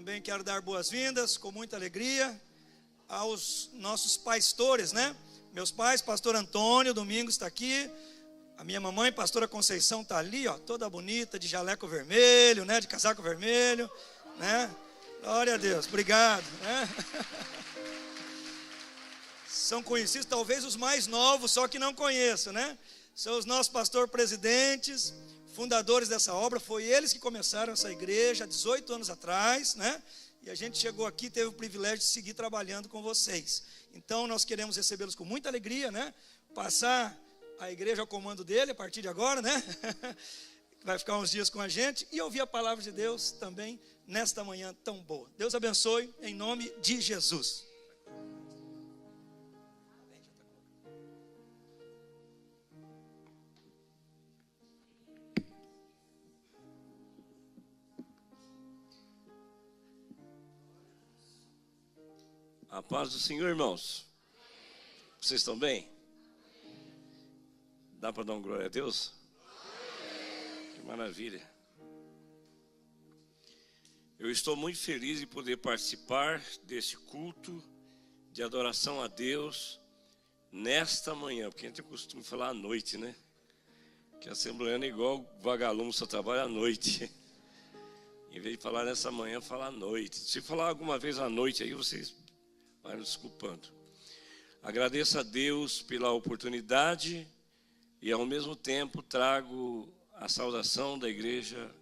Também quero dar boas-vindas, com muita alegria, aos nossos pastores, né? Meus pais, pastor Antônio, Domingos está aqui. A minha mamãe, pastora Conceição, está ali, ó, toda bonita, de jaleco vermelho, né? De casaco vermelho, né? Glória a Deus, obrigado, né? São conhecidos, talvez os mais novos, só que não conheço, né? São os nossos pastor-presidentes, fundadores dessa obra. Foi eles que começaram essa igreja há 18 anos atrás, né? E a gente chegou aqui, teve o privilégio de seguir trabalhando com vocês. Então nós queremos recebê-los com muita alegria, né? Passar a igreja ao comando dele a partir de agora, né? Vai ficar uns dias com a gente e ouvir a palavra de Deus também nesta manhã tão boa. Deus abençoe em nome de Jesus. A paz do Senhor, irmãos. Vocês estão bem? Dá para dar uma glória a Deus? Que maravilha. Eu estou muito feliz de poder participar desse culto de adoração a Deus nesta manhã, porque a gente tem o costume de falar à noite, né? Que a assembleana é igual vagalume, só trabalha à noite. Em vez de falar nessa manhã, falar à noite. Se falar alguma vez à noite aí, vocês vai nos desculpando. Agradeço a Deus pela oportunidade e ao mesmo tempo trago a saudação da igreja,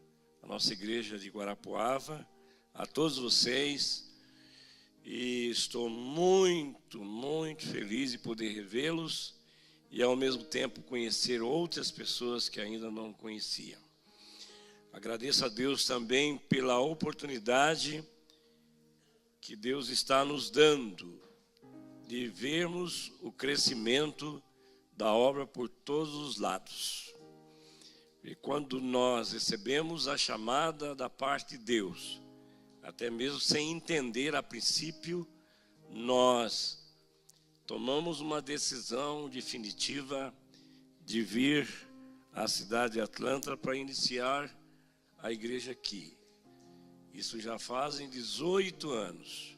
a nossa igreja de Guarapuava, a todos vocês, e estou muito, muito feliz de poder revê-los e ao mesmo tempo conhecer outras pessoas que ainda não conheciam. Agradeço a Deus também pela oportunidade que Deus está nos dando de vermos o crescimento da obra por todos os lados. E quando nós recebemos a chamada da parte de Deus, até mesmo sem entender a princípio, nós tomamos uma decisão definitiva de vir à cidade de Atlanta para iniciar a igreja aqui. Isso já fazem 18 anos.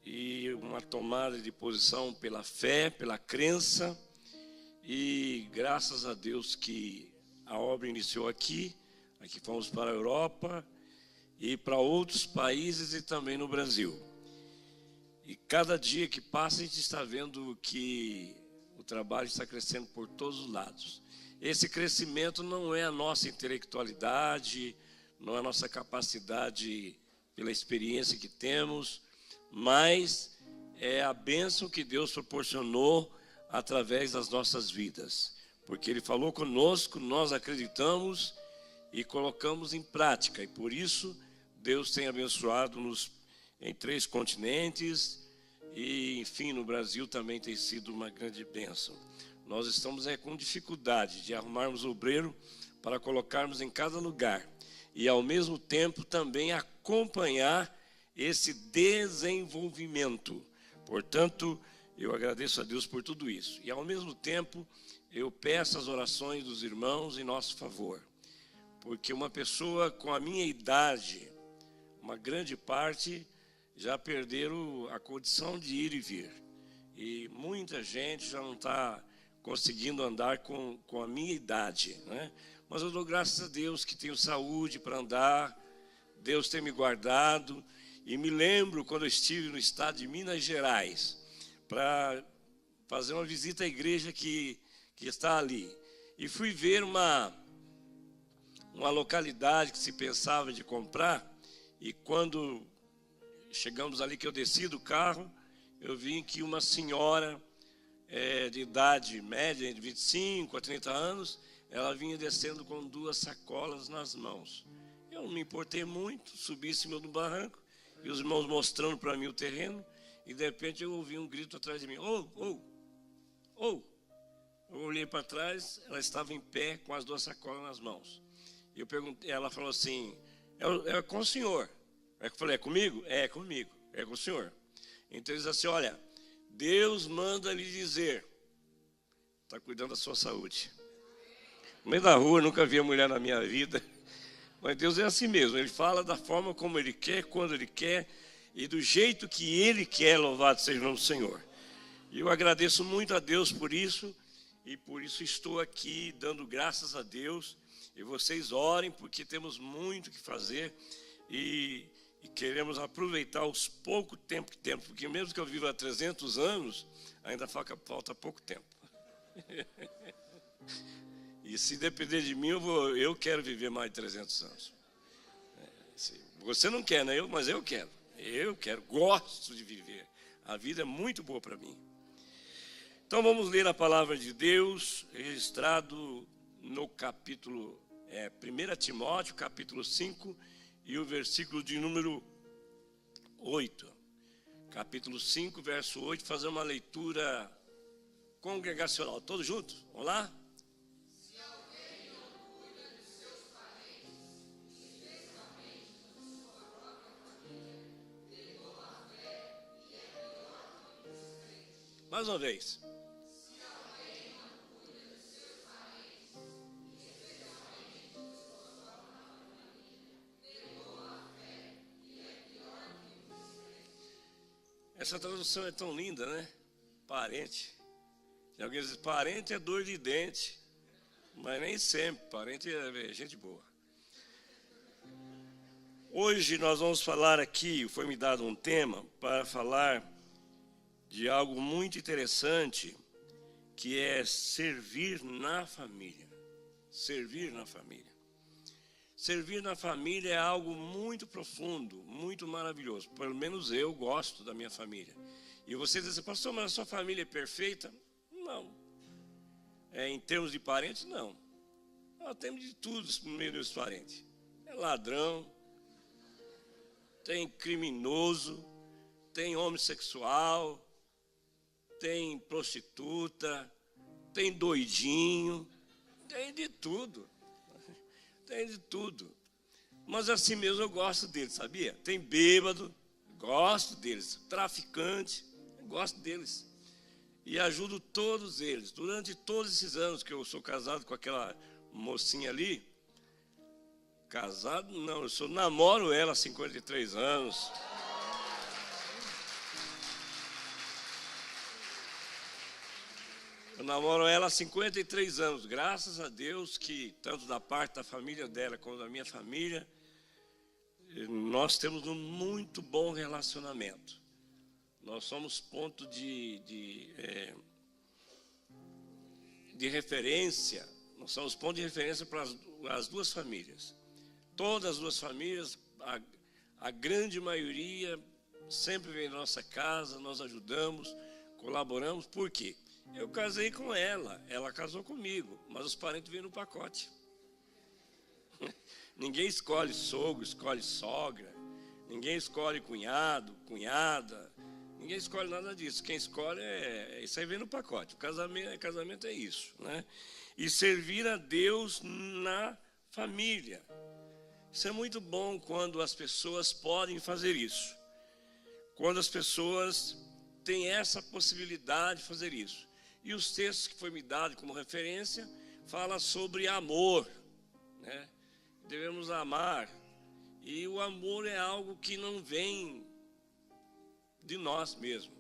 E uma tomada de posição pela fé, pela crença. E graças a Deus que a obra iniciou aqui. Aqui fomos para a Europa e para outros países e também no Brasil. E cada dia que passa a gente está vendo que o trabalho está crescendo por todos os lados. Esse crescimento não é a nossa intelectualidade, não é a nossa capacidade pela experiência que temos, mas é a bênção que Deus proporcionou através das nossas vidas. Porque Ele falou conosco, nós acreditamos e colocamos em prática. E por isso Deus tem abençoado-nos em 3 continentes e, enfim, no Brasil também tem sido uma grande bênção. Nós estamos com dificuldade de arrumarmos obreiro para colocarmos em cada lugar. E, ao mesmo tempo, também acompanhar esse desenvolvimento. Portanto, eu agradeço a Deus por tudo isso. E, ao mesmo tempo, eu peço as orações dos irmãos em nosso favor. Porque uma pessoa com a minha idade, uma grande parte, já perderam a condição de ir e vir. E muita gente já não está conseguindo andar com a minha idade, né? Mas eu dou graças a Deus que tenho saúde para andar, Deus tem me guardado. E me lembro quando eu estive no estado de Minas Gerais, para fazer uma visita à igreja que está ali. E fui ver uma localidade que se pensava de comprar, e quando chegamos ali, que eu desci do carro, eu vi que uma senhora de idade média, de 25 a 30 anos, ela vinha descendo com 2 sacolas nas mãos. Eu não me importei muito, subi em cima do barranco, e os irmãos mostrando para mim o terreno, e de repente eu ouvi um grito atrás de mim: "Oh, oh, oh!" Eu olhei para trás, ela estava em pé com as 2 sacolas nas mãos. E eu perguntei, ela falou assim: é com o senhor. Eu falei: é comigo? É comigo, é com o senhor. Então ele disse assim: olha, Deus manda lhe dizer, está cuidando da sua saúde. No meio da rua, nunca vi a mulher na minha vida, Mas Deus é assim mesmo, Ele fala da forma como Ele quer, quando Ele quer e do jeito que Ele quer. Louvado seja o nome do Senhor. E eu agradeço muito a Deus por isso, e por isso estou aqui dando graças a Deus. E vocês orem, porque temos muito que fazer e queremos aproveitar os pouco tempo que temos, porque mesmo que eu viva há 300 anos, ainda falta pouco tempo. E se depender de mim, eu quero viver mais de 300 anos. Você não quer, né? Mas eu quero. Eu quero, gosto de viver. A vida é muito boa para mim. Então vamos ler a palavra de Deus, registrado no capítulo 1 Timóteo, capítulo 5, e o versículo de número 8. Capítulo 5, verso 8, fazer uma leitura congregacional. Todos juntos? Vamos lá? Se alguém não cuida de seus parentes, especialmente da sua própria família, negou a fé e é pior que um descrente. Mais uma vez. Se alguém não cuida de seus parentes, especialmente da sua própria família, negou a fé e é pior que um descrente. Essa tradução é tão linda, né? Parente. E alguém diz, parente é dor de dente. Mas nem sempre, parente é gente boa. Hoje nós vamos falar aqui, foi me dado um tema para falar de algo muito interessante, que é servir na família. Servir na família. Servir na família é algo muito profundo, muito maravilhoso. Pelo menos eu gosto da minha família. E você diz assim, pastor, mas a sua família é perfeita? Não. Em termos de parentes, não. Nós temos de tudo no meio dos parentes. É ladrão, tem criminoso, tem homossexual, tem prostituta, tem doidinho, tem de tudo. Tem de tudo. Mas assim mesmo eu gosto deles, sabia? Tem bêbado, gosto deles. Traficante, gosto deles. E ajudo todos eles. Durante todos esses anos que eu sou casado com aquela mocinha ali, casado não, eu namoro ela há 53 anos. Eu namoro ela há 53 anos, graças a Deus que, tanto da parte da família dela como da minha família, nós temos um muito bom relacionamento. Nós somos ponto de referência, nós somos ponto de referência para as duas famílias. Todas as duas famílias, a grande maioria, sempre vem na nossa casa, nós ajudamos, colaboramos. Por quê? Eu casei com ela casou comigo, mas os parentes vêm no pacote. Ninguém escolhe sogro, escolhe sogra, ninguém escolhe cunhado, cunhada, ninguém escolhe nada disso. Quem escolhe isso aí vem no pacote. O casamento é isso, né? E servir a Deus na família. Isso é muito bom quando as pessoas podem fazer isso. Quando as pessoas têm essa possibilidade de fazer isso. E os textos que foi me dado como referência fala sobre amor, né? Devemos amar. E o amor é algo que não vem de nós mesmos.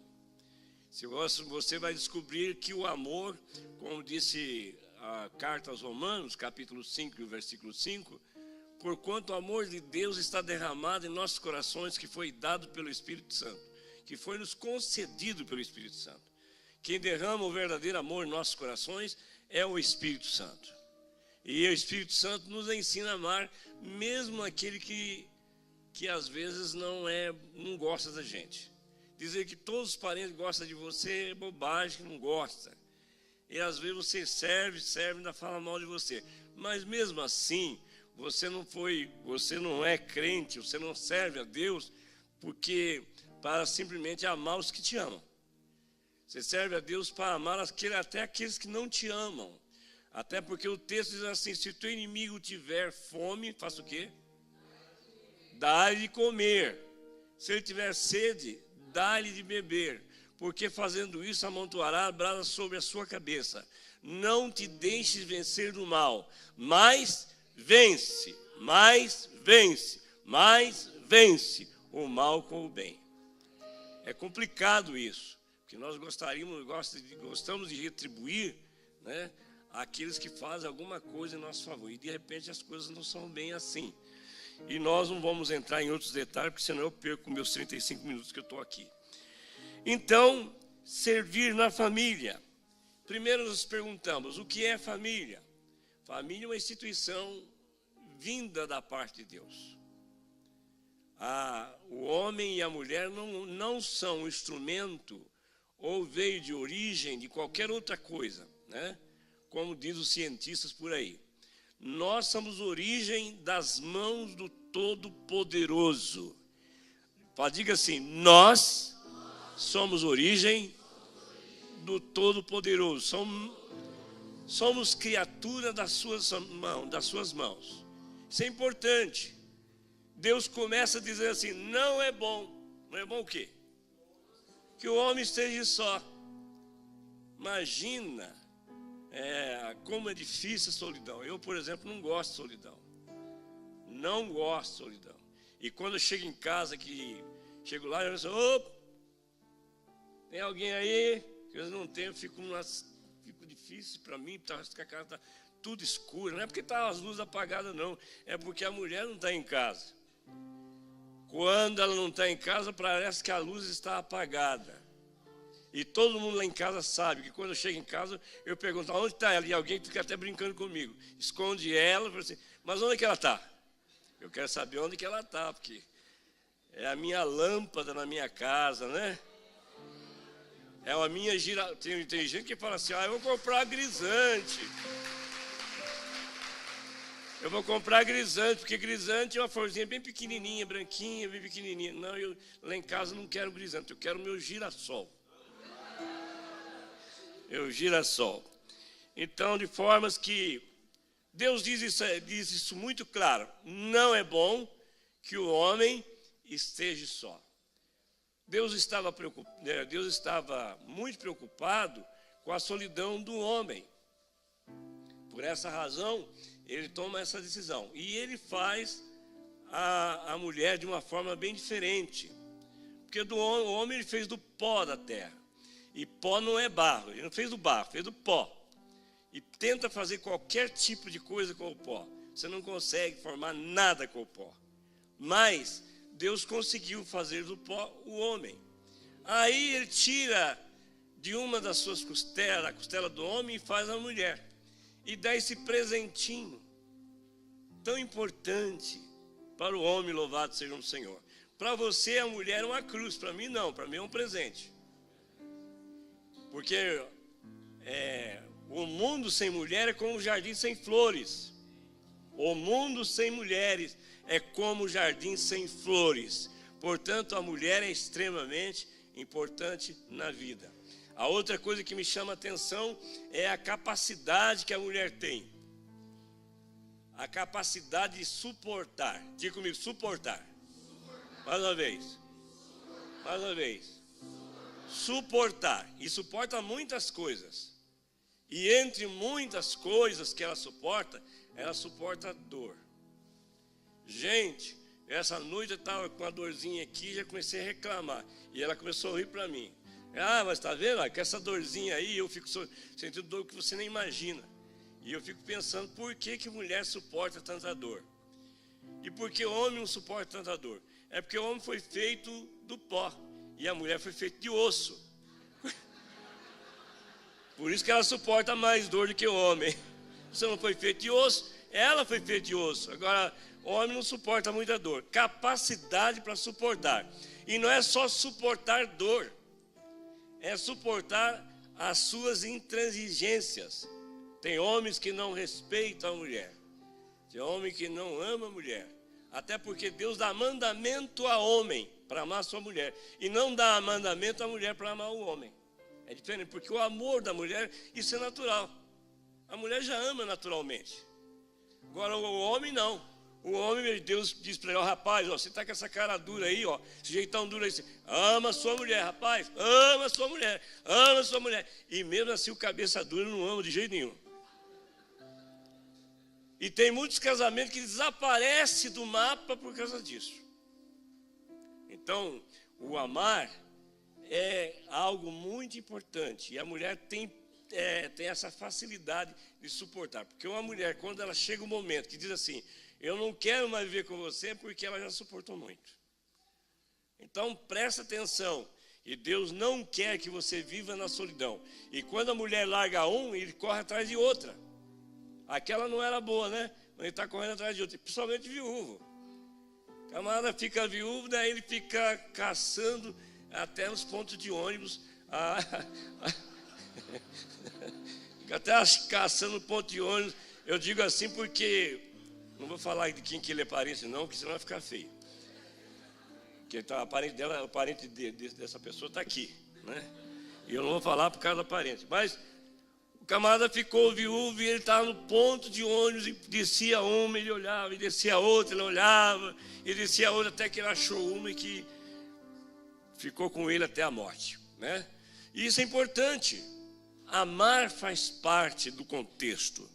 Você vai descobrir que o amor, como disse a carta aos Romanos, capítulo 5, versículo 5, porquanto o amor de Deus está derramado em nossos corações, que foi dado pelo Espírito Santo, que foi nos concedido pelo Espírito Santo. Quem derrama o verdadeiro amor em nossos corações é o Espírito Santo. E o Espírito Santo nos ensina a amar, mesmo aquele que às vezes não gosta da gente. Dizer que todos os parentes gostam de você é bobagem, não gosta. E às vezes você serve, ainda fala mal de você. Mas mesmo assim, você não é crente, você não serve a Deus para simplesmente amar os que te amam. Você serve a Deus para amar até aqueles que não te amam. Até porque o texto diz assim, se o teu inimigo tiver fome, faça o quê? Dá-lhe de comer. Se ele tiver sede, dá-lhe de beber. Porque fazendo isso amontoará brasas sobre a sua cabeça. Não te deixes vencer do mal, mas vence mais vence o mal com o bem. É complicado isso, porque nós gostamos de retribuir, né, aqueles que fazem alguma coisa em nosso favor, e de repente as coisas não são bem assim. E nós não vamos entrar em outros detalhes, porque senão eu perco meus 35 minutos que eu estou aqui. Então, servir na família. Primeiro nós perguntamos, o que é família? Família é uma instituição vinda da parte de Deus. O homem e a mulher não são um instrumento ou veio de origem de qualquer outra coisa, né? Como diz os cientistas por aí. Nós somos origem das mãos do Todo-Poderoso. Diga assim, nós somos origem do Todo-Poderoso. Somos criatura das suas mãos. Isso é importante. Deus começa a dizer assim, não é bom. Não é bom o quê? Que o homem esteja só. Imagina como é difícil a solidão. Eu, por exemplo, não gosto de solidão. Não gosto de solidão. E quando eu chego em casa, chego lá, eu penso, opa, tem alguém aí? Que eu não tenho, fico difícil para mim, a casa está tudo escuro. Não é porque está as luzes apagadas, não. É porque a mulher não está em casa. Quando ela não está em casa, parece que a luz está apagada. E todo mundo lá em casa sabe que quando eu chego em casa, eu pergunto, onde está ela? E alguém fica até brincando comigo. Esconde ela, fala assim, mas onde é que ela está? Eu quero saber onde que ela está, porque é a minha lâmpada na minha casa, né? É a minha tem gente que fala assim, eu vou comprar grisante. Eu vou comprar grisante, porque grisante é uma florzinha bem pequenininha, branquinha, bem pequenininha. Não, eu lá em casa não quero grisante, eu quero meu girassol. Girassol. Então, de formas que Deus diz isso muito claro. Não é bom que o homem esteja só. Deus estava muito preocupado com a solidão do homem. Por essa razão, ele toma essa decisão. E ele faz a mulher de uma forma bem diferente. Porque o homem ele fez do pó da terra. E pó não é barro. Ele não fez do barro, fez do pó. E tenta fazer qualquer tipo de coisa com o pó. Você não consegue formar nada com o pó. Mas Deus conseguiu fazer do pó o homem. Aí ele tira de uma das suas costelas, a costela do homem, e faz a mulher. E dá esse presentinho tão importante para o homem, louvado seja o Senhor. Para você, a mulher é uma cruz. Para mim, não. Para mim é um presente. Porque o mundo sem mulher é como um jardim sem flores. O mundo sem mulheres é como um jardim sem flores. Portanto, a mulher é extremamente importante na vida. A outra coisa que me chama a atenção é a capacidade que a mulher tem. A capacidade de suportar. Diga comigo, suportar. Mais uma vez. Mais uma vez. Suportar. E suporta muitas coisas. E entre muitas coisas que ela suporta a dor. Gente, essa noite eu estava com uma dorzinha aqui e já comecei a reclamar. E ela começou a rir para mim. Mas está vendo? Com essa dorzinha aí eu fico sentindo dor que você nem imagina. E eu fico pensando por que mulher suporta tanta dor. E por que o homem não suporta tanta dor? É porque o homem foi feito do pó. E a mulher foi feita de osso. Por isso que ela suporta mais dor do que o homem. Você não foi feito de osso, ela foi feita de osso. Agora, o homem não suporta muita dor. Capacidade para suportar. E não é só suportar dor. É suportar as suas intransigências. Tem homens que não respeitam a mulher. Tem homem que não ama a mulher. Até porque Deus dá mandamento a homem para amar a sua mulher. E não dá mandamento à mulher para amar o homem. É diferente, porque o amor da mulher, isso é natural. A mulher já ama naturalmente. Agora o homem não. O homem, Deus diz para ele, rapaz, você está com essa cara dura aí, esse jeitão duro aí. Ama a sua mulher, rapaz, ama a sua mulher, ama a sua mulher. E mesmo assim o cabeça dura não ama de jeito nenhum. E tem muitos casamentos que desaparecem do mapa por causa disso. Então, o amar é algo muito importante. E a mulher tem essa facilidade de suportar. Porque uma mulher, quando ela chega um momento que diz assim, eu não quero mais viver com você, porque ela já suportou muito. Então, presta atenção. E Deus não quer que você viva na solidão. E quando a mulher larga um, ele corre atrás de outra. Aquela não era boa, né? Mas ele está correndo atrás de outra. Principalmente viúvo. O camarada fica viúvo, daí ele fica caçando até nos pontos de ônibus. Fica até caçando no ponto de ônibus. Eu digo assim porque... Não vou falar de quem que ele é parente, não, porque senão vai ficar feio. Porque o parente dela, o parente dessa pessoa está aqui, né? E eu não vou falar por causa da parente. Mas o camarada ficou viúvo e ele estava no ponto de ônibus e descia uma, ele olhava, e descia outra, ele olhava, e descia outra, até que ele achou uma e que ficou com ele até a morte, né? E isso é importante. Amar faz parte do contexto.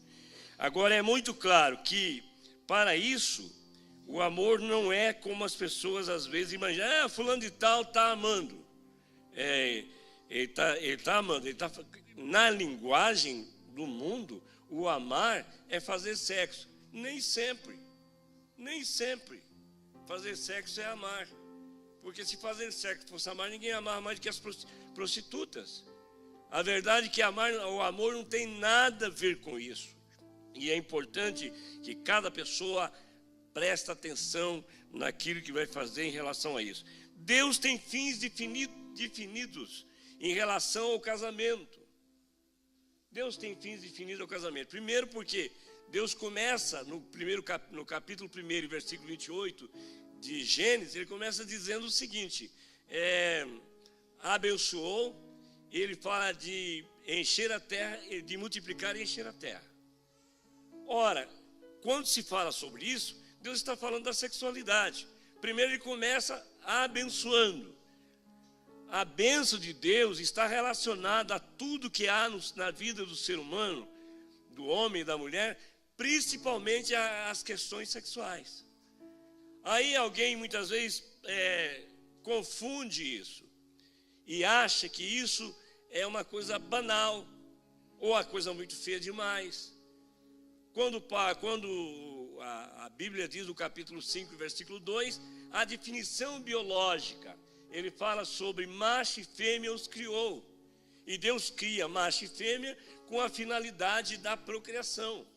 Agora, é muito claro que, para isso, o amor não é como as pessoas às vezes imaginam. Fulano de tal está amando. Ele está amando. Na linguagem do mundo, o amar é fazer sexo. Nem sempre. Fazer sexo é amar. Porque se fazer sexo fosse amar, ninguém amava mais do que as prostitutas. A verdade é que o amor não tem nada a ver com isso. E é importante que cada pessoa preste atenção naquilo que vai fazer em relação a isso. Deus tem fins definidos em relação ao casamento. Deus tem fins definidos ao casamento. Primeiro porque Deus começa no capítulo 1, versículo 28 de Gênesis, ele começa dizendo o seguinte, abençoou, ele fala de encher a terra, de multiplicar e encher a terra. Ora, quando se fala sobre isso, Deus está falando da sexualidade. Primeiro ele começa abençoando. A bênção de Deus está relacionada a tudo que há na vida do ser humano, do homem e da mulher, principalmente às questões sexuais. Aí alguém muitas vezes confunde isso e acha que isso é uma coisa banal ou uma coisa muito feia demais. Quando a Bíblia diz no capítulo 5, versículo 2, a definição biológica, ele fala sobre macho e fêmea os criou. E Deus cria macho e fêmea com a finalidade da procriação.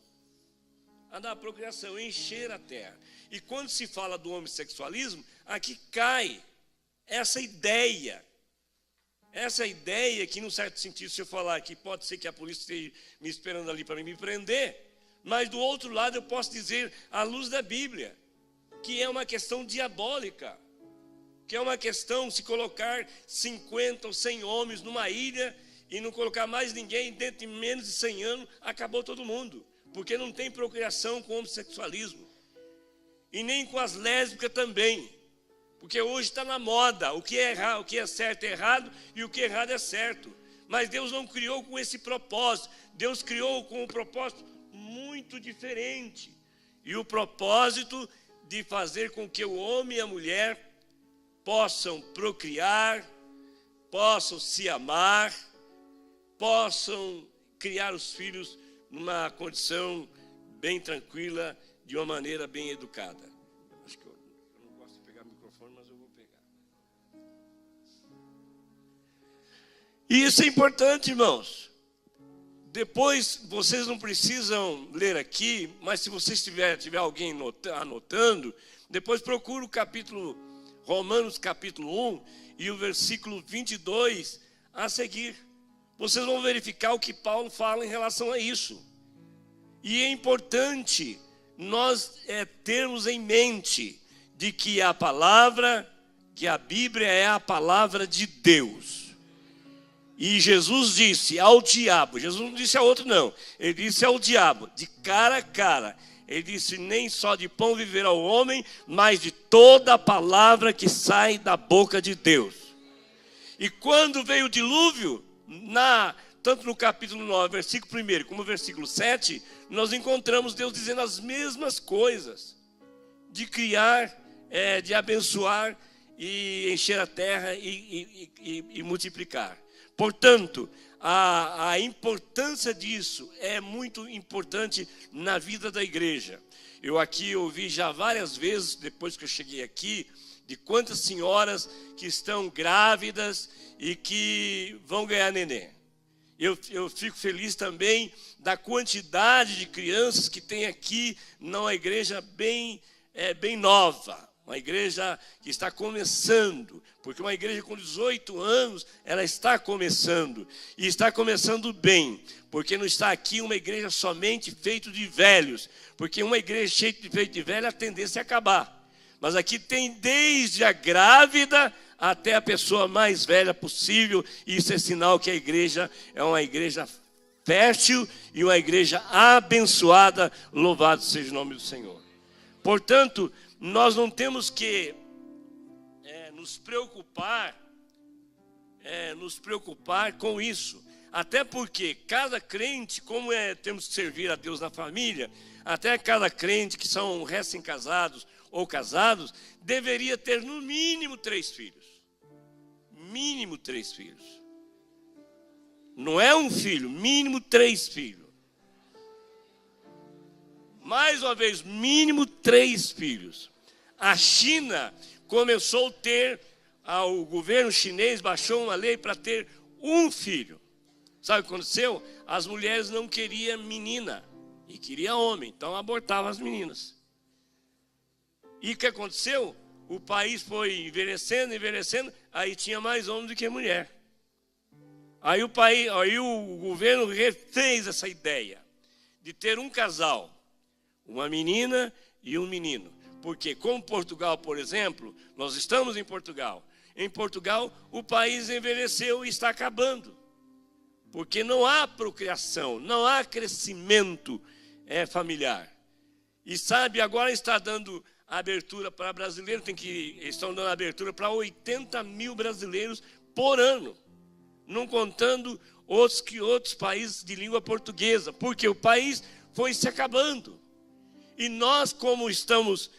Encher a terra. E quando se fala do homossexualismo, aqui cai essa ideia. Essa ideia que, num certo sentido, se eu falar que pode ser que a polícia esteja me esperando ali para me prender, mas do outro lado eu posso dizer, à luz da Bíblia, que é uma questão diabólica, que é uma questão se colocar 50 ou 100 homens numa ilha e não colocar mais ninguém dentro de menos de 100 anos, acabou todo mundo, porque não tem procriação com o homossexualismo, e nem com as lésbicas também, porque hoje está na moda, o que é errado, o que é certo é errado e o que é errado é certo, mas Deus não criou com esse propósito, Deus criou com um propósito muito diferente, e o propósito de fazer com que o homem e a mulher possam procriar, possam se amar, possam criar os filhos numa condição bem tranquila, de uma maneira bem educada. Acho que eu não gosto de pegar o microfone, mas eu vou pegar. E isso é importante, irmãos. Depois, vocês não precisam ler aqui, mas se vocês tiver alguém anotando, depois procura o capítulo, Romanos capítulo 1 e o versículo 22 a seguir. Vocês vão verificar o que Paulo fala em relação a isso. E é importante nós termos em mente de que a palavra, que a Bíblia é a palavra de Deus. E Jesus disse ao diabo, Jesus não disse a outro não, ele disse ao diabo, de cara a cara, ele disse, nem só de pão viverá o homem, mas de toda a palavra que sai da boca de Deus. E quando veio o dilúvio, tanto no capítulo 9, versículo 1, como no versículo 7, nós encontramos Deus dizendo as mesmas coisas. De criar, de abençoar e encher a terra e multiplicar. Portanto, a importância disso é muito importante na vida da igreja. Eu aqui ouvi já várias vezes, depois que eu cheguei aqui, de quantas senhoras que estão grávidas e que vão ganhar neném. Eu fico feliz também da quantidade de crianças que tem aqui numa igreja bem nova. Uma igreja que está começando, porque uma igreja com 18 anos, ela está começando. E está começando bem, porque não está aqui uma igreja somente feita de velhos. Porque uma igreja feita de velhos, a tendência é acabar. Mas aqui tem desde a grávida até a pessoa mais velha possível. E isso é sinal que a igreja é uma igreja fértil e uma igreja abençoada. Louvado seja o nome do Senhor. Portanto, nós não temos que nos preocupar com isso. Até porque cada crente, como temos que servir a Deus na família, até cada crente que são recém-casados ou casados, deveria ter no mínimo 3 filhos. Mínimo 3 filhos. Não é um filho, mínimo 3 filhos. Mais uma vez, mínimo 3 filhos. A China começou a ter, o governo chinês baixou uma lei para ter 1 filho. Sabe o que aconteceu? As mulheres não queriam menina e queriam homem, então abortavam as meninas. E o que aconteceu? O país foi envelhecendo, aí tinha mais homem do que mulher. Aí o governo refez essa ideia de ter um casal, uma menina e um menino. Porque, como Portugal, por exemplo, nós estamos em Portugal. Em Portugal, o país envelheceu e está acabando. Porque não há procriação, não há crescimento familiar. E sabe, agora está dando abertura para brasileiros, estão dando abertura para 80 mil brasileiros por ano. Não contando outros países de língua portuguesa. Porque o país foi se acabando. E nós, como estamos,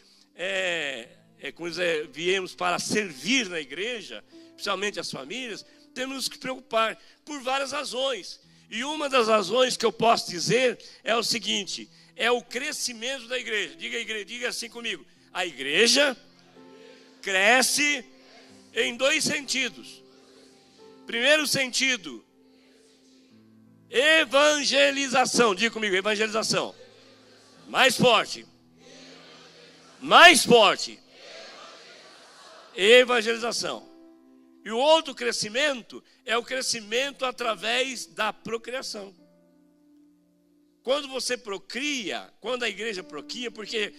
viemos para servir na igreja, principalmente as famílias, temos que preocupar por várias razões. E uma das razões que eu posso dizer é o seguinte, é o crescimento da igreja. Diga assim comigo, a igreja cresce em 2 sentidos. Primeiro sentido, evangelização. Diga comigo, evangelização. Mais forte. Mais forte. Evangelização. E o outro crescimento é o crescimento através da procriação. Quando você procria, quando a igreja procria, porque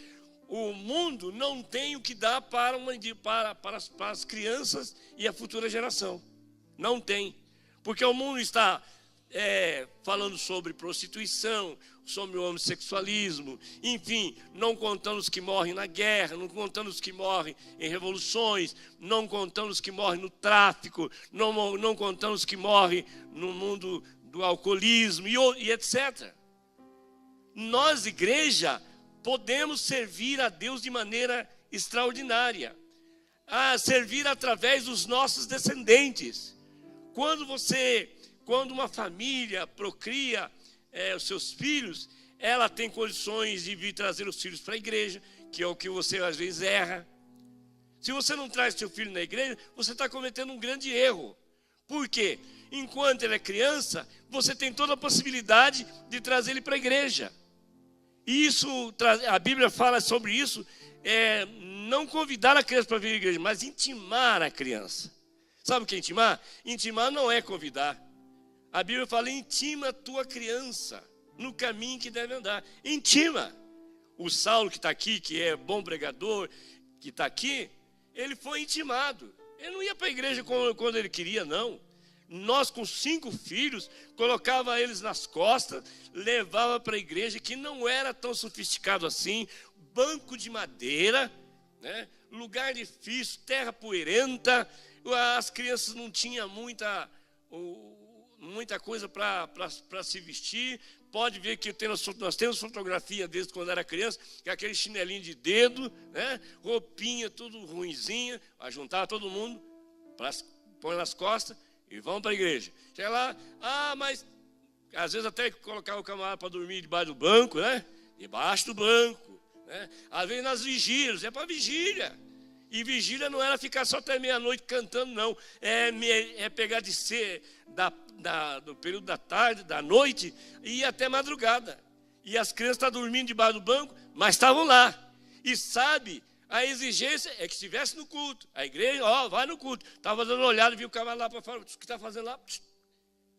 o mundo não tem o que dar para as crianças e a futura geração. Não tem. Porque o mundo está falando sobre prostituição, sobre o homossexualismo, enfim, não contando os que morrem na guerra, não contando os que morrem em revoluções, não contando os que morrem no tráfico, não contando os que morrem no mundo do alcoolismo e etc. Nós, igreja, podemos servir a Deus de maneira extraordinária, servir através dos nossos descendentes. Quando uma família procria os seus filhos, ela tem condições de vir trazer os filhos para a igreja, que é o que você às vezes erra. Se você não traz seu filho na igreja, você está cometendo um grande erro. Por quê? Enquanto ele é criança, você tem toda a possibilidade de trazer ele para a igreja. E isso, a Bíblia fala sobre isso, não convidar a criança para vir à igreja, mas intimar a criança. Sabe o que é intimar? Intimar não é convidar. A Bíblia fala, intima a tua criança no caminho que deve andar. Intima. O Saulo que está aqui, que é bom pregador, que está aqui, ele foi intimado. Ele não ia para a igreja quando ele queria, não. Nós, com 5 filhos, colocava eles nas costas, levava para a igreja, que não era tão sofisticado assim, banco de madeira, né? Lugar difícil, terra poeirenta, as crianças não tinham muita coisa para se vestir. Pode ver que nós temos fotografia desde quando era criança, que é aquele chinelinho de dedo, né? Roupinha, tudo ruinzinha, vai juntar todo mundo, põe nas costas e vão para a igreja. Chega lá, mas às vezes até colocar o camarada para dormir debaixo do banco, né? Debaixo do banco, né? Às vezes nas vigílias, é para vigília. E vigília não era ficar só até meia-noite cantando, não. É pegar de ser do período da tarde, da noite, e ir até madrugada. E as crianças estavam dormindo debaixo do banco, mas estavam lá. E sabe, a exigência é que estivesse no culto. A igreja, vai no culto. Estava dando uma olhada, viu o camarada lá para fora, o que está fazendo lá?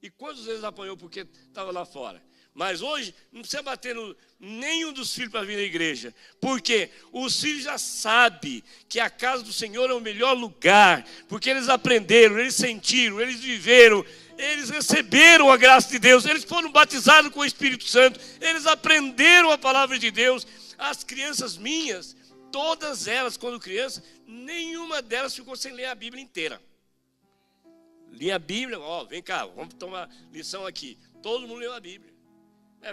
E quantas vezes apanhou porque estava lá fora? Mas hoje não precisa bater nenhum dos filhos para vir à igreja. Porque os filhos já sabem que a casa do Senhor é o melhor lugar. Porque eles aprenderam, eles sentiram, eles viveram, eles receberam a graça de Deus. Eles foram batizados com o Espírito Santo. Eles aprenderam a palavra de Deus. As crianças minhas, todas elas, quando crianças, nenhuma delas ficou sem ler a Bíblia inteira. Li a Bíblia, vem cá, vamos tomar lição aqui. Todo mundo leu a Bíblia.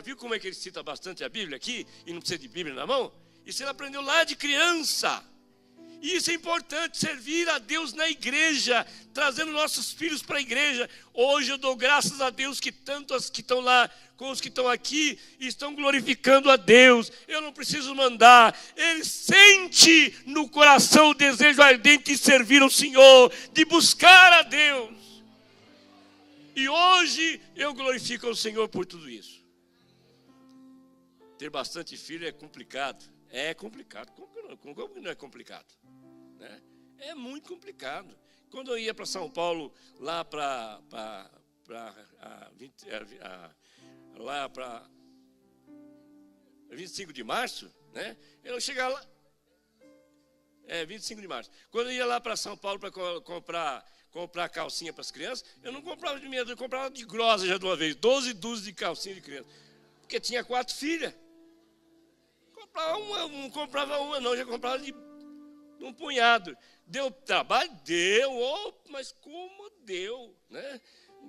Viu como é que ele cita bastante a Bíblia aqui? E não precisa de Bíblia na mão? Isso ele aprendeu lá de criança. E isso é importante, servir a Deus na igreja, trazendo nossos filhos para a igreja. Hoje eu dou graças a Deus que tanto as que estão lá, como os que estão aqui, estão glorificando a Deus. Eu não preciso mandar. Ele sente no coração o desejo ardente de servir ao Senhor, de buscar a Deus. E hoje eu glorifico ao Senhor por tudo isso. Ter bastante filho é complicado. É complicado. Como que não é complicado? Né? É muito complicado. Quando eu ia para São Paulo, lá para 25 de março, né? Eu chegava lá. 25 de março. Quando eu ia lá para São Paulo para comprar calcinha para as crianças, eu não comprava de medo, eu comprava de grossa já de uma vez, 12 dúzias de calcinha de criança. Porque tinha 4 filhas. Não comprava uma, não, já comprava de um punhado. Deu trabalho? Deu, mas como deu, né?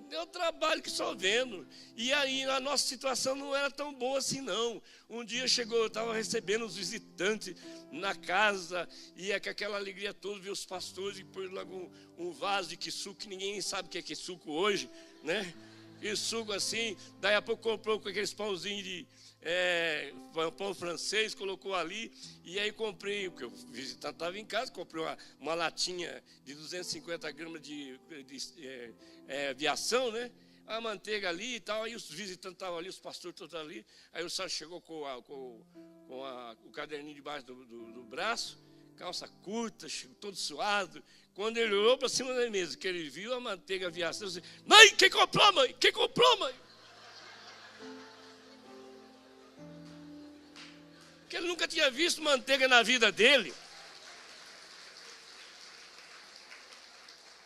Deu trabalho que só vendo. E aí a nossa situação não era tão boa assim, não. Um dia chegou, eu estava recebendo os visitantes na casa, e com aquela alegria toda, ver os pastores e pôr logo um vaso de quissuco, que ninguém sabe o que é quissuco hoje, né? Quissuco assim, daí a pouco comprou com aqueles pãozinhos de pão francês, colocou ali, e aí comprei, porque o visitante estava em casa, comprei uma latinha de 250 gramas de aviação, né? A manteiga ali e tal, aí os visitantes estavam ali, os pastores todos ali, aí o senhor chegou com o caderninho debaixo do braço, calça curta, todo suado. Quando ele olhou para cima da mesa, que ele viu a manteiga aviação, ele disse: mãe, quem comprou, mãe? Quem comprou, mãe? Porque ele nunca tinha visto manteiga na vida dele.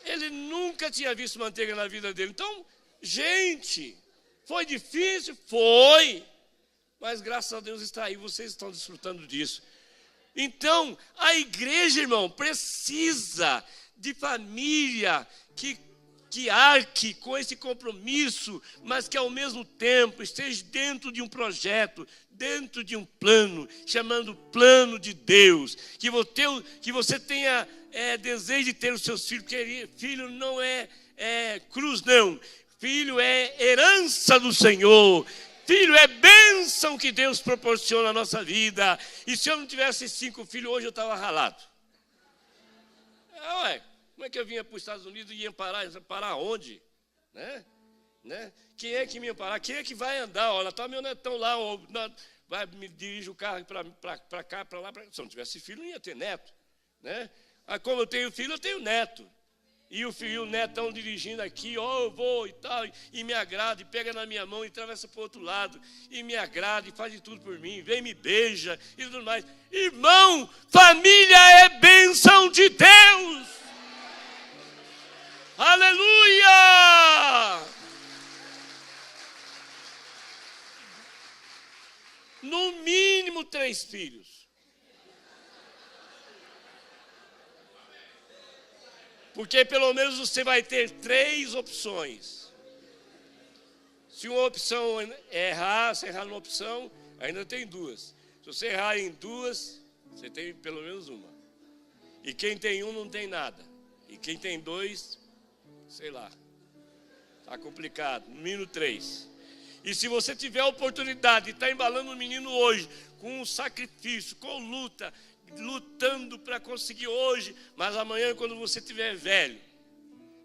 Ele nunca tinha visto manteiga na vida dele. Então, gente, foi difícil? Foi. Mas graças a Deus está aí, vocês estão desfrutando disso. Então, a igreja, irmão, precisa de família que arque com esse compromisso, mas que ao mesmo tempo esteja dentro de um projeto, dentro de um plano, chamando plano de Deus. Que você tenha desejo de ter os seus filhos, porque filho não é cruz, não. Filho é herança do Senhor. Filho é bênção que Deus proporciona à nossa vida. E se eu não tivesse 5 filhos, hoje eu estava ralado. Como é que eu vinha para os Estados Unidos e ia parar onde? Né? Quem é que me ia parar? Quem é que vai andar? Olha, está meu netão lá, vai me dirige o carro para cá, para lá. Se eu não tivesse filho, não ia ter neto. Né? Como eu tenho filho, eu tenho neto. E o netão dirigindo aqui, eu vou e tal, e me agrada, e pega na minha mão e atravessa para o outro lado, e me agrada, e faz de tudo por mim, vem me beija, e tudo mais. Irmão, família é bênção de Deus. Aleluia! No mínimo 3 filhos. Porque pelo menos você vai ter 3 opções. Se uma opção é errar, você errar numa opção, ainda tem duas. Se você errar em duas, você tem pelo menos uma. E quem tem um não tem nada. E quem tem dois, sei lá, está complicado, no mínimo 3. E se você tiver a oportunidade de estar embalando um menino hoje, com um sacrifício, com luta, lutando para conseguir hoje, mas amanhã quando você estiver velho,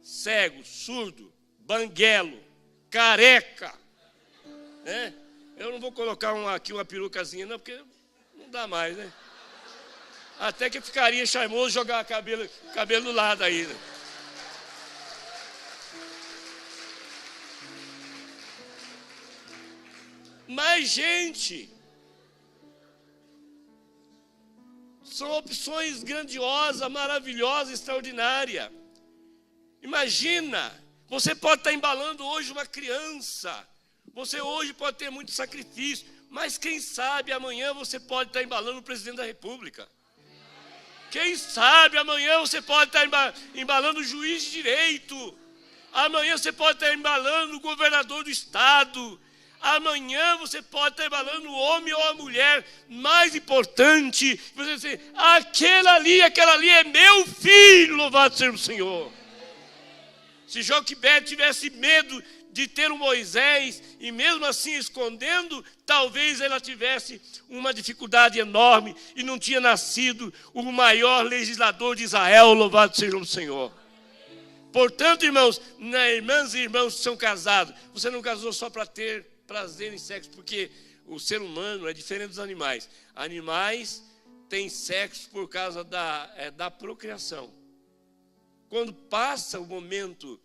cego, surdo, banguelo, careca, né? Eu não vou colocar aqui uma perucazinha não, porque não dá mais, né? Até que ficaria charmoso jogar cabelo do lado aí, né? Mas, gente, são opções grandiosas, maravilhosas, extraordinárias. Imagina, você pode estar embalando hoje uma criança, você hoje pode ter muito sacrifício, mas quem sabe amanhã você pode estar embalando o presidente da República. Quem sabe amanhã você pode estar embalando o juiz de direito. Amanhã você pode estar embalando o governador do estado. Amanhã você pode estar embalando o homem ou a mulher mais importante. Você dizer, aquela ali é meu filho, louvado seja o Senhor. Se Joquebede tivesse medo de ter um Moisés e mesmo assim escondendo, talvez ela tivesse uma dificuldade enorme e não tinha nascido o maior legislador de Israel, louvado seja o Senhor. Portanto, irmãs e irmãos que são casados, você não casou só para ter prazer em sexo, porque o ser humano é diferente dos animais. Animais têm sexo por causa da procriação. Quando passa o momento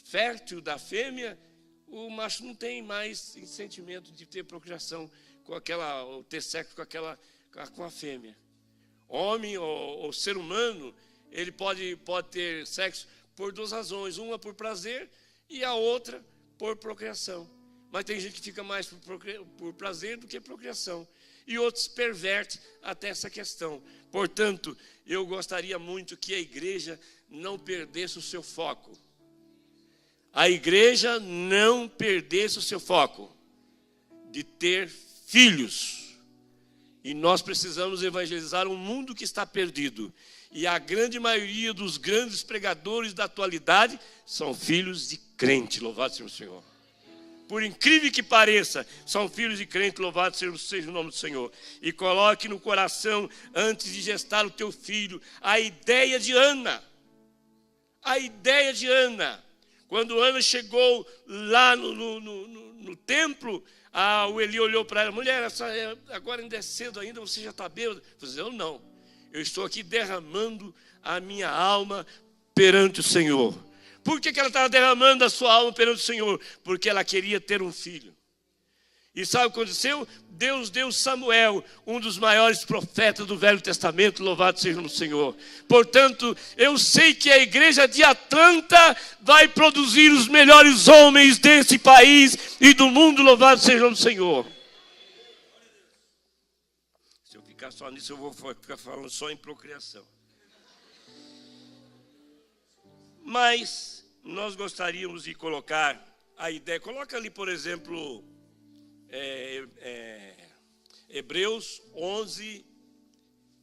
fértil da fêmea, o macho não tem mais sentimento de ter procriação ou ter sexo com a fêmea. Homem ou ser humano, ele pode ter sexo por 2 razões, uma por prazer e a outra por procriação. Mas tem gente que fica mais por prazer do que procriação. E outros pervertem até essa questão. Portanto, eu gostaria muito que a igreja não perdesse o seu foco. A igreja não perdesse o seu foco de ter filhos. E nós precisamos evangelizar um mundo que está perdido. E a grande maioria dos grandes pregadores da atualidade são filhos de crente, louvado seja o Senhor. Por incrível que pareça, são filhos de crente, louvado seja o nome do Senhor. E coloque no coração, antes de gestar o teu filho, a ideia de Ana. A ideia de Ana. Quando Ana chegou lá no templo, o Eli olhou para ela, mulher, agora ainda é cedo ainda, você já está bêbada? Eu não, eu estou aqui derramando a minha alma perante o Senhor. Por que ela estava derramando a sua alma perante o Senhor? Porque ela queria ter um filho. E sabe o que aconteceu? Deus deu Samuel, um dos maiores profetas do Velho Testamento, louvado seja o Senhor. Portanto, eu sei que a igreja de Atlanta vai produzir os melhores homens desse país e do mundo, louvado seja o Senhor. Se eu ficar só nisso, eu vou ficar falando só em procriação. Mas nós gostaríamos de colocar a ideia, coloca ali, por exemplo, Hebreus 11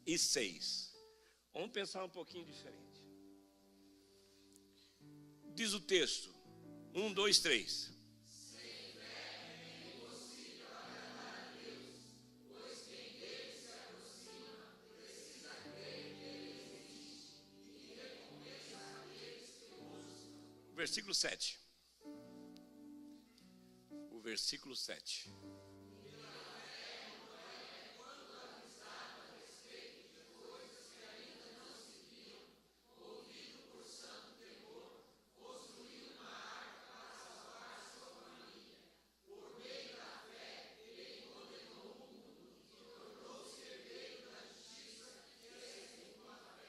e 6. Vamos pensar um pouquinho diferente. Diz o texto, 1, 2, 3. Versículo 7. O versículo 7.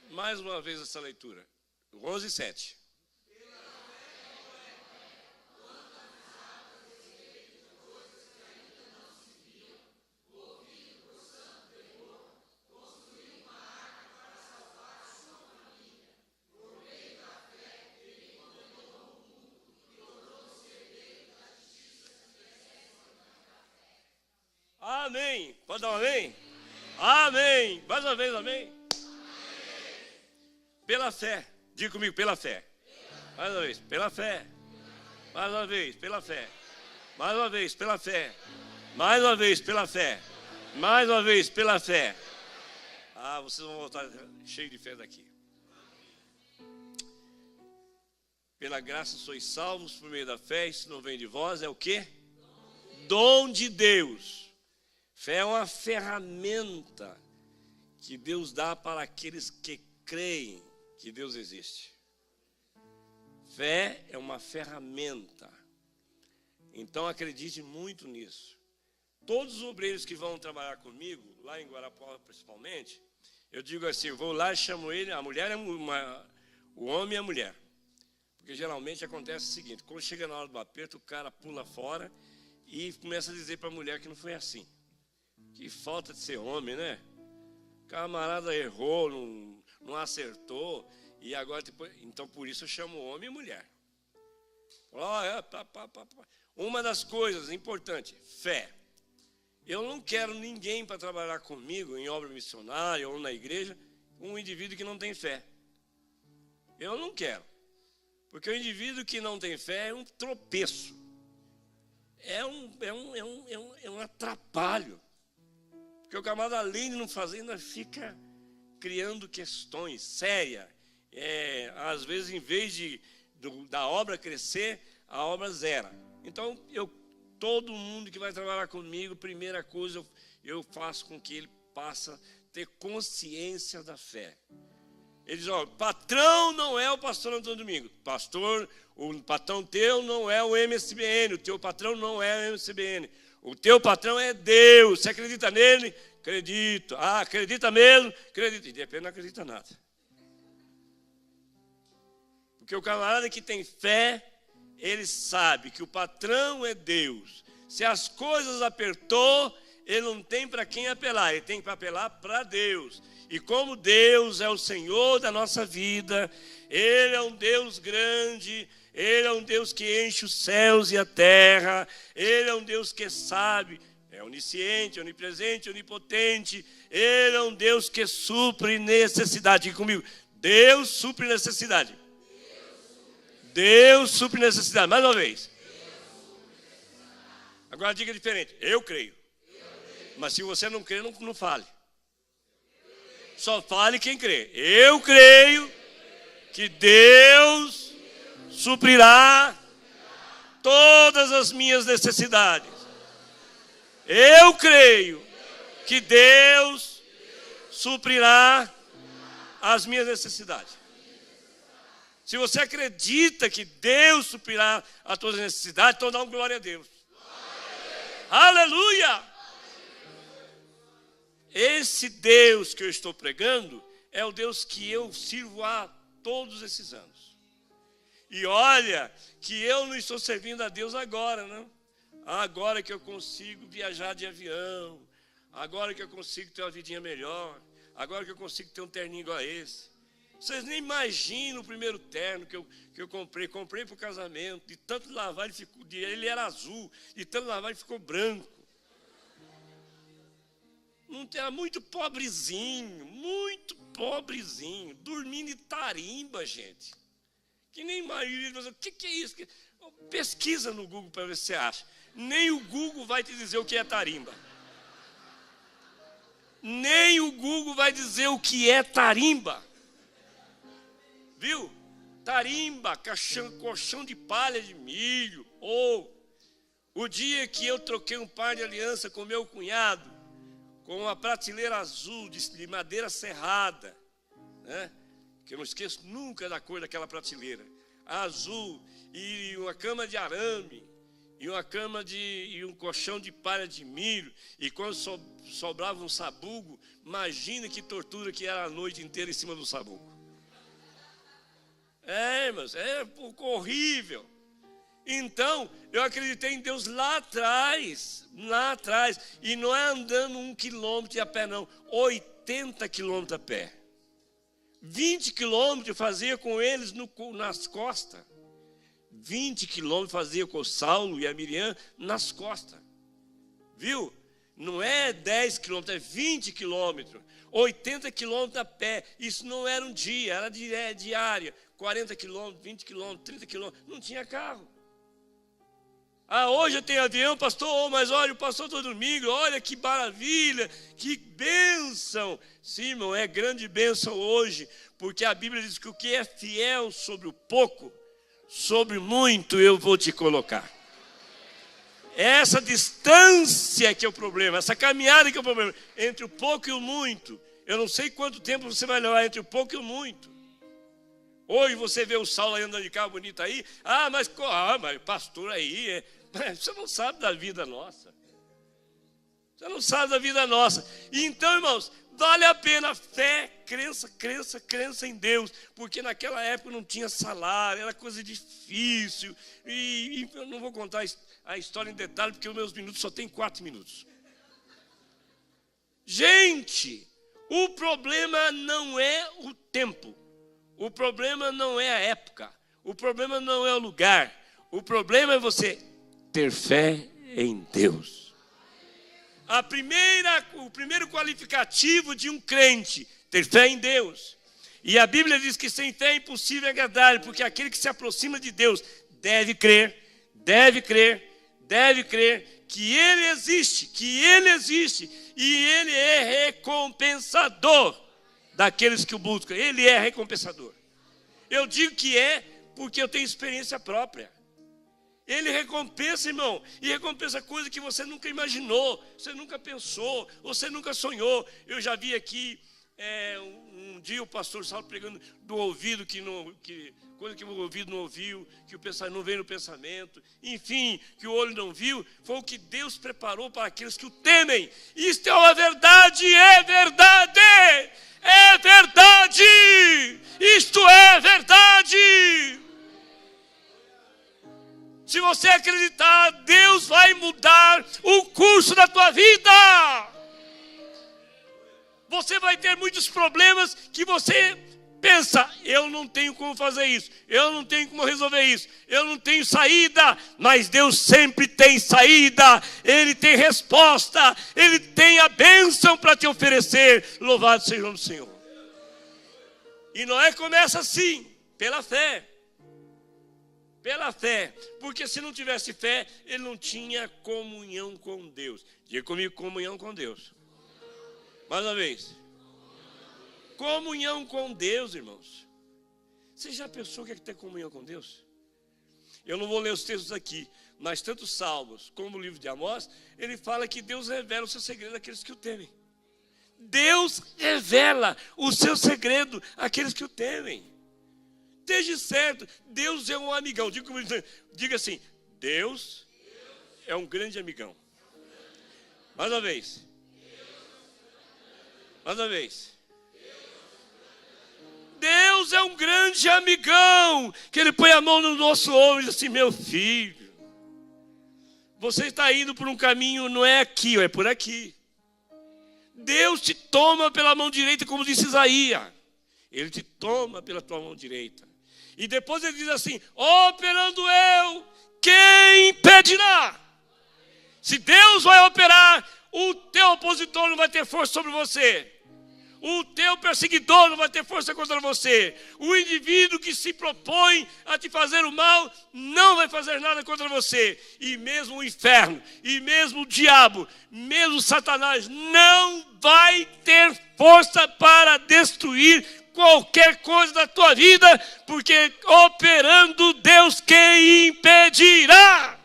Mais uma vez essa leitura. 11 e 7. Amém. Pode dar um amém? Amém. Mais uma vez, amém. Pela fé. Diga comigo, pela fé. Mais uma vez, pela fé. Mais uma vez, pela fé. Mais uma vez, pela fé. Mais uma vez, pela fé. Mais uma vez, pela fé. Ah, vocês vão voltar cheio de fé daqui. Pela graça sois salvos por meio da fé. Isso não vem de vós, é o quê? Dom de Deus. Fé é uma ferramenta que Deus dá para aqueles que creem que Deus existe. Fé é uma ferramenta. Então acredite muito nisso. Todos os obreiros que vão trabalhar comigo, lá em Guarapuava principalmente, eu digo assim, eu vou lá e chamo ele, a mulher o homem e a mulher. Porque geralmente acontece o seguinte, quando chega na hora do aperto, o cara pula fora e começa a dizer para a mulher que não foi assim. Que falta de ser homem, né? O camarada errou, não acertou, e agora depois. Então por isso eu chamo homem e mulher. Uma das coisas importantes, fé. Eu não quero ninguém para trabalhar comigo em obra missionária ou na igreja, um indivíduo que não tem fé. Eu não quero. Porque o indivíduo que não tem fé é um tropeço. É um atrapalho. Porque o camarada, além de não fazer, ainda fica criando questões sérias. Às vezes, em vez da obra crescer, a obra zera. Então, todo mundo que vai trabalhar comigo, primeira coisa, eu faço com que ele passe a ter consciência da fé. Ele diz, ó, patrão não é o pastor Antônio Domingo. Pastor, o patrão teu não é o MSBN, o teu patrão não é o MSBN. O teu patrão é Deus. Você acredita nele? Acredito. Ah, acredita mesmo? Acredito. E de repente não acredita nada. Porque o camarada que tem fé, ele sabe que o patrão é Deus. Se as coisas apertou, ele não tem para quem apelar, ele tem para apelar para Deus. E como Deus é o Senhor da nossa vida, Ele é um Deus grande, Ele é um Deus que enche os céus e a terra, Ele é um Deus que sabe, é onisciente, onipresente, onipotente, Ele é um Deus que supre necessidade. Diga comigo, Deus supre necessidade. Deus supre necessidade. Mais uma vez. Agora diga diferente, eu creio. Mas se você não crê, não fale. Só fale quem crê. Eu creio que Deus suprirá todas as minhas necessidades. Eu creio que Deus suprirá as minhas necessidades. Se você acredita que Deus suprirá as tuas necessidades, então dá uma glória a Deus. Aleluia! Esse Deus que eu estou pregando é o Deus que eu sirvo há todos esses anos. E olha que eu não estou servindo a Deus agora, não. Agora que eu consigo viajar de avião, agora que eu consigo ter uma vidinha melhor, agora que eu consigo ter um terninho igual a esse. Vocês nem imaginam o primeiro terno que eu comprei para o casamento, de tanto lavar ele era azul, de tanto lavar ele ficou branco. Era muito pobrezinho, dormindo em tarimba, gente. Que nem maioria, o que é isso? Pesquisa no Google para ver se você acha. Nem o Google vai te dizer o que é tarimba. Nem o Google vai dizer o que é tarimba. Viu? Tarimba, colchão de palha de milho. Ou o dia que eu troquei um par de aliança com meu cunhado, com uma prateleira azul de madeira serrada, né? Que eu não esqueço nunca da cor daquela prateleira, azul, e uma cama de arame, e um colchão de palha de milho, e quando sobrava um sabugo, imagina que tortura que era a noite inteira em cima do sabugo. Mas é horrível. Então, eu acreditei em Deus lá atrás, e não é andando 1 quilômetro a pé não, 80 quilômetros a pé. 20 quilômetros eu fazia com eles nas costas. 20 quilômetros fazia com o Saulo e a Miriam nas costas. Viu? Não é 10 quilômetros, é 20 quilômetros, 80 quilômetros a pé. Isso não era um dia, era diária. 40 quilômetros, 20 quilômetros, 30 quilômetros, não tinha carro. Ah, hoje eu tenho avião, pastor, mas olha, o pastor todo domingo, olha que maravilha, que bênção. Sim, irmão, é grande bênção hoje, porque a Bíblia diz que o que é fiel sobre o pouco, sobre muito eu vou te colocar. Essa distância que é o problema, essa caminhada que é o problema, entre o pouco e o muito. Eu não sei quanto tempo você vai levar entre o pouco e o muito. Hoje você vê o Saulo aí andando de carro bonito aí, mas pastor aí, você não sabe da vida nossa. Você não sabe da vida nossa. Então, irmãos, vale a pena fé, crença em Deus, porque naquela época não tinha salário, era coisa difícil, e eu não vou contar a história em detalhe, porque os meus minutos só tem 4 minutos. Gente, o problema não é o tempo, o problema não é a época, o problema não é o lugar, o problema é você ter fé em Deus. O primeiro qualificativo de um crente, ter fé em Deus. E a Bíblia diz que sem fé é impossível agradar, porque aquele que se aproxima de Deus deve crer que Ele existe, e Ele é recompensador daqueles que o buscam. Ele é recompensador. Eu digo que é porque eu tenho experiência própria. Ele recompensa, irmão, e recompensa coisa que você nunca imaginou, você nunca pensou, você nunca sonhou. Eu já vi aqui, um dia o pastor Saulo pregando do ouvido, coisa que o ouvido não ouviu, que o pensamento não veio no pensamento, enfim, que o olho não viu, foi o que Deus preparou para aqueles que o temem. Isto é uma verdade, é verdade, é verdade, isto é verdade. Se você acreditar, Deus vai mudar o curso da tua vida. Você vai ter muitos problemas que você pensa, eu não tenho como fazer isso, eu não tenho como resolver isso, eu não tenho saída, mas Deus sempre tem saída, Ele tem resposta, Ele tem a bênção para te oferecer. Louvado seja o nome do Senhor. E Noé começa assim, pela fé. Pela fé, porque se não tivesse fé, ele não tinha comunhão com Deus. Diga comigo, comunhão com Deus. Mais uma vez. Comunhão com Deus, irmãos. Você já pensou o que é ter comunhão com Deus? Eu não vou ler os textos aqui, mas tanto os Salmos como o livro de Amós, ele fala que Deus revela o seu segredo àqueles que o temem. Deus revela o seu segredo àqueles que o temem. Esteja certo, Deus é um amigão. Diga assim, Deus é um grande amigão. Mais uma vez. Mais uma vez. Deus é um grande amigão, que Ele põe a mão no nosso ombro e diz assim, meu filho, você está indo por um caminho, não é aqui, é por aqui. Deus te toma pela mão direita, como disse Isaías. Ele te toma pela tua mão direita. E depois ele diz assim, operando eu, quem impedirá? Se Deus vai operar, o teu opositor não vai ter força sobre você. O teu perseguidor não vai ter força contra você. O indivíduo que se propõe a te fazer o mal não vai fazer nada contra você. E mesmo o inferno, e mesmo o diabo, mesmo Satanás não vai ter força para destruir qualquer coisa da tua vida, porque operando Deus, quem impedirá?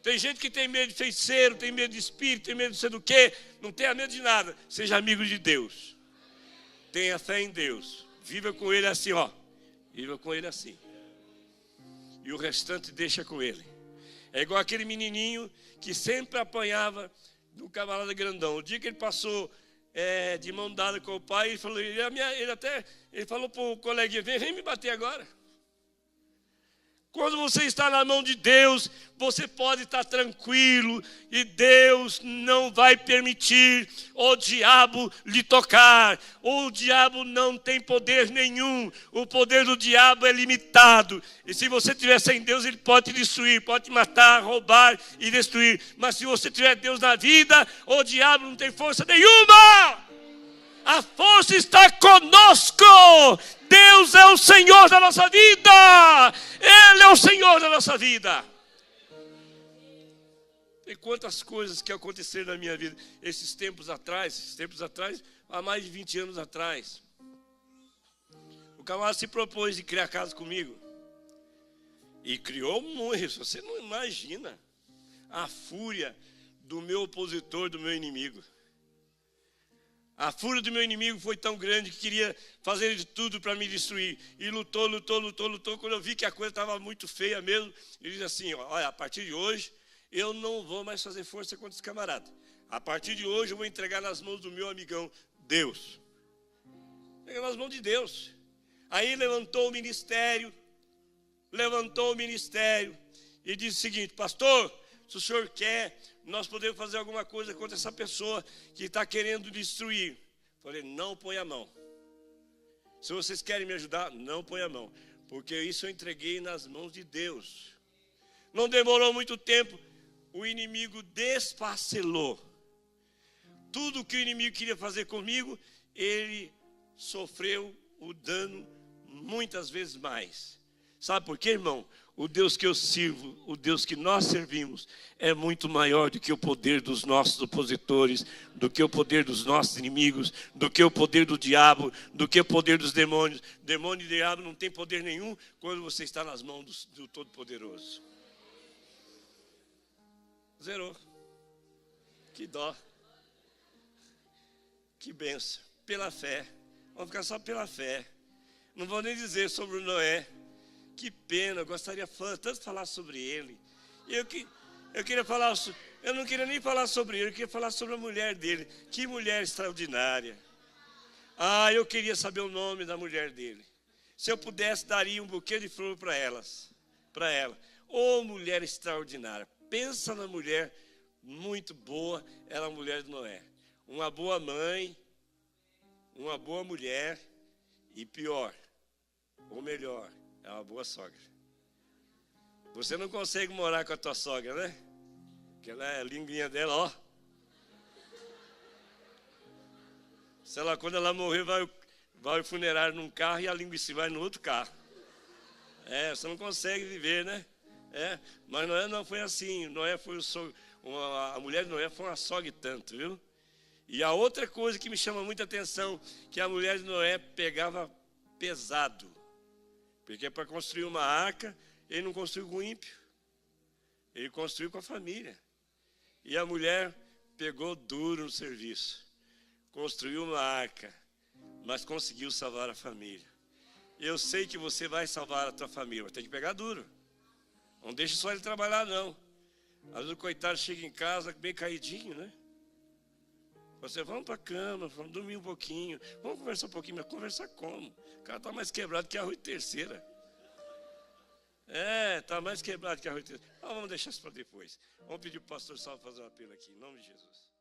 Tem gente que tem medo de feiticeiro, tem medo de espírito, tem medo de sei do quê, não tenha medo de nada. Seja amigo de Deus. Tenha fé em Deus. Viva com Ele assim, ó. Viva com Ele assim. E o restante deixa com Ele. É igual aquele menininho que sempre apanhava do camarada grandão. O dia que ele passou de mão dada com o pai, ele falou para o coleguinha, vem me bater agora. Quando você está na mão de Deus, você pode estar tranquilo e Deus não vai permitir o diabo lhe tocar. O diabo não tem poder nenhum. O poder do diabo é limitado. E se você estiver sem Deus, ele pode te destruir, pode te matar, roubar e destruir. Mas se você tiver Deus na vida, o diabo não tem força nenhuma. A força está conosco. Deus é o Senhor da nossa vida. Ele é o Senhor da nossa vida. E quantas coisas que aconteceram na minha vida esses tempos atrás, há mais de 20 anos atrás. O camarada se propôs de criar casa comigo. E criou muito, você não imagina a fúria do meu opositor, do meu inimigo. A fúria do meu inimigo foi tão grande que queria fazer de tudo para me destruir. E lutou. Quando eu vi que a coisa estava muito feia mesmo, ele disse assim, olha, a partir de hoje, eu não vou mais fazer força contra esse camarada. A partir de hoje, eu vou entregar nas mãos do meu amigão, Deus. Entregar nas mãos de Deus. Aí levantou o ministério e disse o seguinte, pastor, se o senhor quer, nós podemos fazer alguma coisa contra essa pessoa que está querendo destruir. Falei, não põe a mão. Se vocês querem me ajudar, não põe a mão. Porque isso eu entreguei nas mãos de Deus. Não demorou muito tempo, o inimigo desfacelou. Tudo que o inimigo queria fazer comigo, ele sofreu o dano muitas vezes mais. Sabe por quê, irmão? O Deus que eu sirvo, o Deus que nós servimos, é muito maior do que o poder dos nossos opositores, do que o poder dos nossos inimigos, do que o poder do diabo, do que o poder dos demônios. Demônio e diabo não tem poder nenhum quando você está nas mãos do Todo-Poderoso. Zerou. Que dó. Que benção. Pela fé. Vamos ficar só pela fé. Não vou nem dizer sobre o Noé. Que pena, eu gostaria tanto de falar sobre ele. Eu não queria nem falar sobre ele, eu queria falar sobre a mulher dele. Que mulher extraordinária. Eu queria saber o nome da mulher dele. Se eu pudesse, daria um buquê de flor para ela. Ô, mulher extraordinária. Pensa na mulher muito boa, ela é a mulher de Noé. Uma boa mãe, uma boa mulher e pior, ou melhor, é uma boa sogra. Você não consegue morar com a tua sogra, né? Porque ela é a linguinha dela, ó. Se ela, quando ela morrer, vai o funerário num carro e a linguiça vai no outro carro. Você não consegue viver, né? Mas Noé não foi assim. Noé foi a mulher de Noé foi uma sogra e tanto, viu? E a outra coisa que me chama muita atenção, que a mulher de Noé pegava pesado. Porque para construir uma arca, ele não construiu com o ímpio. Ele construiu com a família. E a mulher pegou duro no serviço. Construiu uma arca, mas conseguiu salvar a família. Eu sei que você vai salvar a tua família, mas tem que pegar duro. Não deixe só ele trabalhar, não. Às vezes o coitado chega em casa bem caidinho, né? Você, vamos para a cama, vamos dormir um pouquinho, vamos conversar um pouquinho, mas conversar como? O cara está mais quebrado que arroz de terceira. Está mais quebrado que arroz de terceira. Vamos deixar isso para depois. Vamos pedir para o pastor Salvo fazer um apelo aqui, em nome de Jesus.